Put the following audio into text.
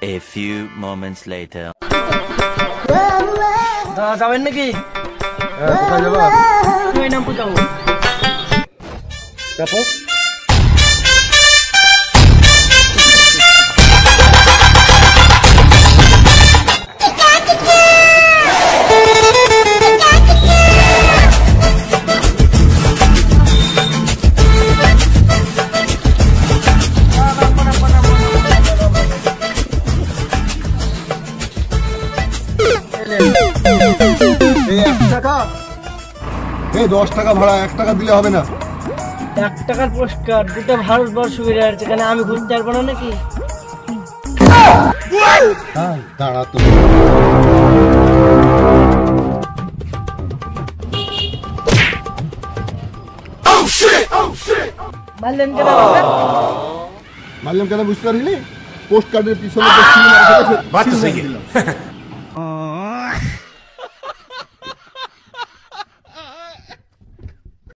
A few moments later. যাবেন নাকি? কোথায় যাবা? ওই নাম যাবো। তারপর এই 1 টাকা, এই 10 টাকা ভাড়া, 1 টাকা দিলে হবে না? 1 টাকার পুরস্কার দুটো ভারতবর্ষ ঘুরে আসছে, কেন আমি ঘুরতে পারবো না নাকি? দাঁড়া তো, মারলেন কেন? মারলাম কেন বুঝতে পারিনি? পোস্ট কার্ডের পিছনে